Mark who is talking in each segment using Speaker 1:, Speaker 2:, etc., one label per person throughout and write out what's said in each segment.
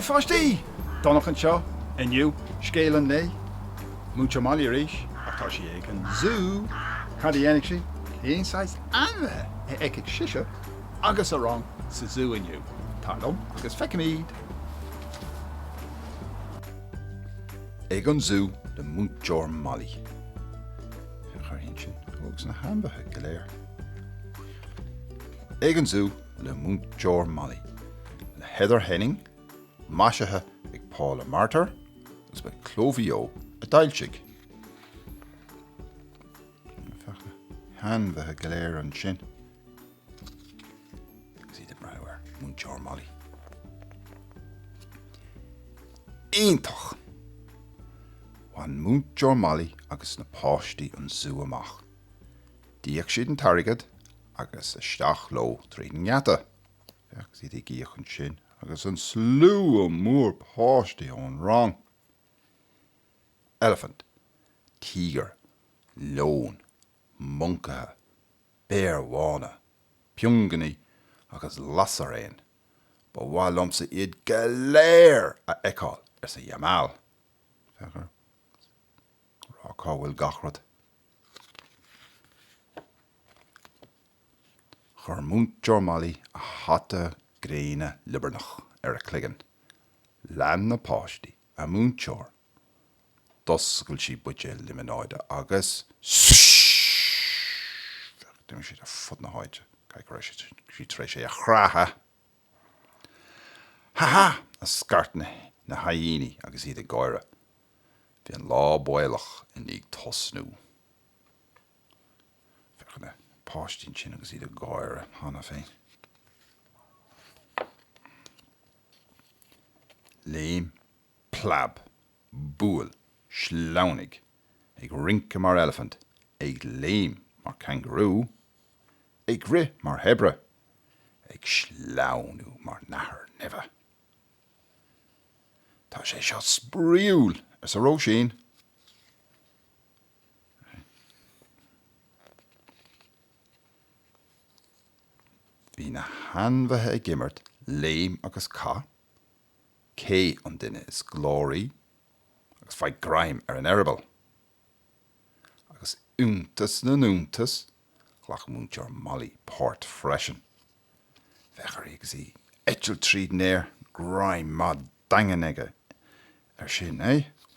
Speaker 1: páistí! Donach anseo, inniu, scéal an léamh, Múinteoir Molly arís, atá sí ag an zoo, cadí dhéanamh sí, céanáis anmhithe ag siise, agus a rang sa zoo inniu. Tádom agus feicimíd. Ag an zoo de Múinteoir Molly. Chuirhíonn sin, agus na hambithe go léir. Ag an zoo le Múinteoir Molly. Le Heather Henning, mhaisigh ag Paula Martyr, agus be Cló Mhaigh Eo a dailsigh. Fecha hambithe go léir an sin. Agus iad brathhar Múinteoir Molly. Aontach. Bhain Múinteoir Molly agus na páistí an zoo amach. Díoch siad an tarigad agus isteach lo tríd an hata. Agus iad gíoch an sin agus an slú o mór páistí ón rang. Elephant, tiger, leon, moncaí, bearhána, piongani agus lasaréin. Ba bhá lomsa iad go léir a eicáil sa yamal. Fechar rá bhfuil gachrad. Chur Múinteoir Molly a hata gréine libernach a chligan. Lean na páistí a Múinteoir. Doscail sí buide limináide agus Dúim siad a fud na háide. Caic sí trééis sé a chrátha. Ha! A scartna na haíní agus iad a gáire. Bhí an lá buailech in ag tosnú. Fechna páistín sin agus iad a gáire hána féin. Léamh, plab, búil, sláunig, ag rinke mar elephant, ag léamh mar kangaroo, ag ri mar hebre, ag sláunú mar nahar neve. Tá sé seo spraoil as a róisín. Bhí na hanmhithe ag gimmert léamh agus cá, cé an duine is glórí, agus feidh graim ar an eiribal. Agus úntas na núntas, ghlach Múinteoir Molly páirt freisin. Fechar agus í eitiil tríd néir, graim má dangan aige. Ar sin,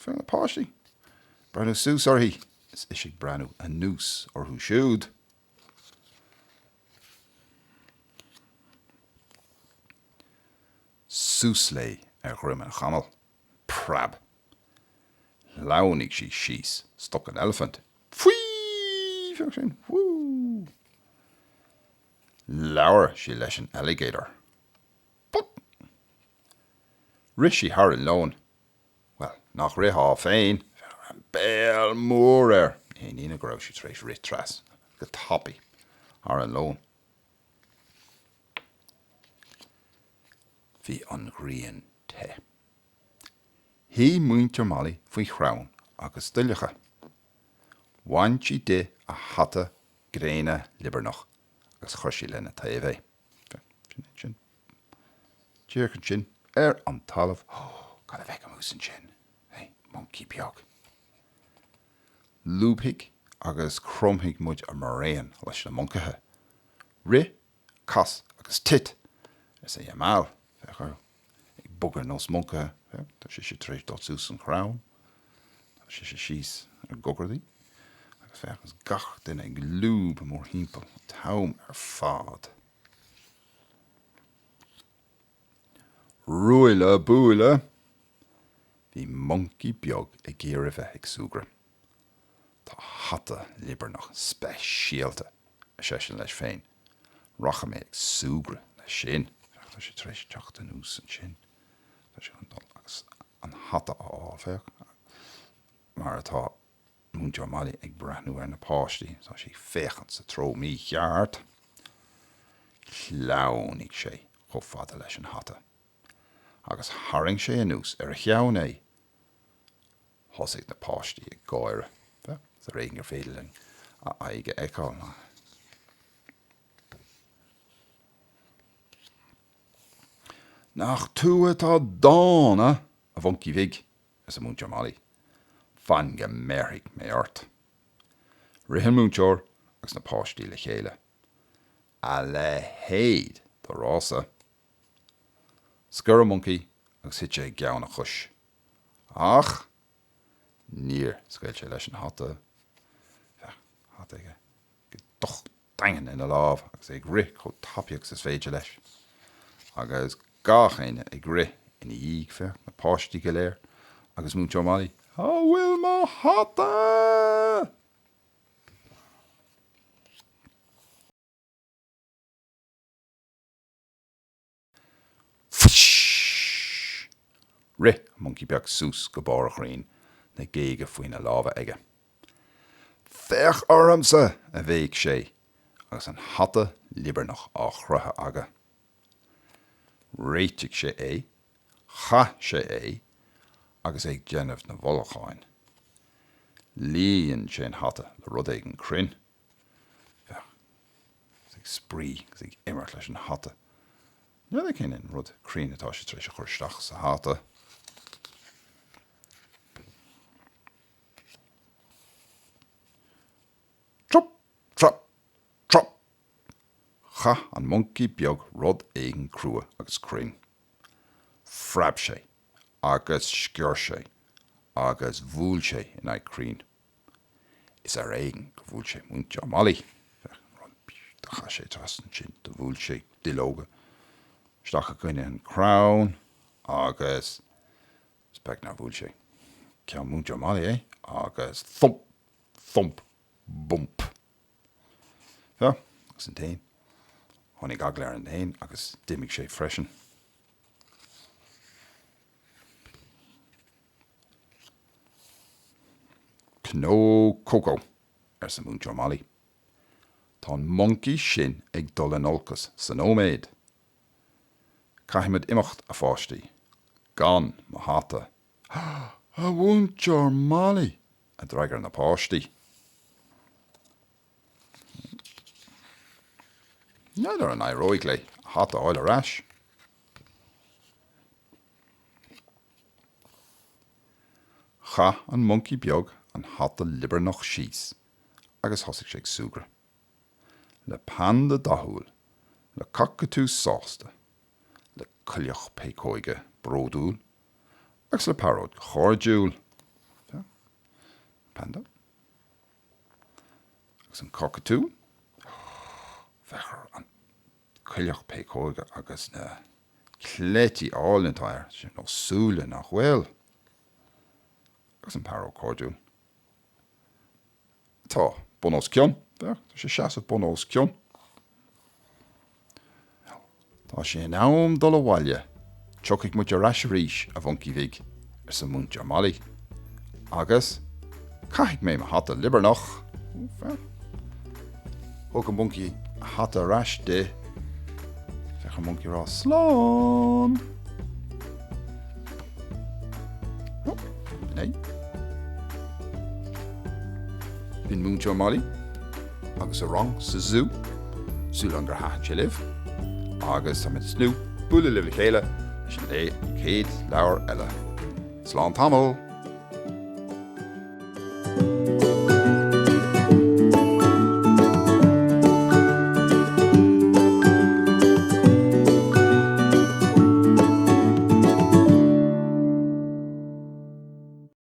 Speaker 1: Fé na páistí. Breanú sús orthaí, is isig breanú a nús orthú siúd. Sús lé ar ghuireann an chamal. Prab. Launig sí síos, stoc an elephant. Fuii! Feach sin, woo! Leabhar sí leis an alligator. Pop! Ris sí thar an leon. Well, nach rithá féin, an béal mór air. Nína go raibh sí trééis rit tras, go tappi, thar an leon. Bhí an ghrian te. Hí Múinteoir Molly faoi chrán agus duillecha. Bhain si de a hata gréine libernach agus chuir sí lena taobh. Sin. Díirchan sin ar an talamh. Gad a bheith am ús an sin. Moncaí beag. Lúbhic agus cromhic muid a maréan leis na moncaithe. Ri, cas agus tit is a yamal. Fechar ag bugar nos moncaithe. Tá sé trééis dot ús an chrán. Tá sé síos ar gogardaí. Agus fechas gach duine ag lúb mór hímpel. Tám ar fád. Rúile búile. Bhí moncaí beag ag géireamh ag súgra. Tá hata libernach speisialta a sésin leis féin. Racha mé ag súgra leis sin. Tá sé trééis teachta nús an sin. Tá sé agus an hata áfeach. Mar atá Múinteoir Molly ag brathnú ar na páistí. Tá sé féchant sa tró mí cheart. Chláunig sé chomh fada leis an hata. Agus haring sé a nús ar a cheann é. Thosaigh na páistí ag gáire. Sa réing ar féileling a aige eicáil. Nach tua tá dána a moncaí mhaigh as a Múinteoir Molly. Fan go mhaigh ort. Rihan múinteoir agus na páistí le chéile. A le héad tá rása. Scur a moncaí agus hit sé geann a chuis. Ach, níor scail sé leis an hata. Hata go doch daingan ina lámh agus ag rith chu tapaíocht is féidir leis. Agus gach aine ag rith ina dheag feadh na páistí go léir agus Múinteoir Molly. A bhfuil má hata! Rith moncaí beag sús go bár a chraoin na géige faoin na lámha aige. Feach ormsa a bhéigh sé agus an hata liber nach á chrutha aga. Réiteigh sé é, cha sé é, agus ag déanamh na bholacháin. Líonn sé an hata le rud ag an crin. Ag spraoi agus ag imirt leis an hata. Nuair ag cinnn rud crin atá sé tréis a chuirteach sa hata. Trop, trop, trop. Cha an moncaí beag rud ag an crua agus crin. Freab sé, agus scior sé, agus bhúil sé in ag crin. Is ar éigen go bhúil sé Múinteoir Molly. Cha sé tras an sin do bhúil sé dilóga. Stacha goine an crown agus spec na bhúil sé. Ceann Múinteoir Molly agus thump, thump, bump. Agus an tain. Honnig agléir an tain agus dimigh sé freisin. Cló Coco sa Múinteoir Molly. Tá an moncaí sin ag dul an olcas san óméid. Caithimid imimecht a páistí. Gan má hata. A Múinteoir Molly a dreigear na páistí. Neidir an airóig le hata áil arás. Cha an moncaí beag an hata liber nach síos agus thosaigh sé ag suagra. Le pan de dathúil, le cacatú sásta, le cuireann pécóige bródúil, agus le paróid chóirdiúil. Panda. Agus an cacatú, fechar an cuireann pécóige agus na cléití álintáir sin nó súla nach bhfuil. Agus an paróid chóirdiúil. Tá bonós cion. Tá sé seasamh bonós cion. Tá sé in am dul bhaile. Teochaigh muid arás ríis a moncaí mhaigh sa Múinteoir Molly. Agus caithfidh mé hata liber nach. Thug an moncaí hata arás de. Fech an moncaí rá slán. Nei. Bhín Múinteoir Molly agus a rang sa zoo, súil an gur hathain sé libh, agus tá mid snú bula libh le chéile sin é céad leabhar eile. Slán tamil!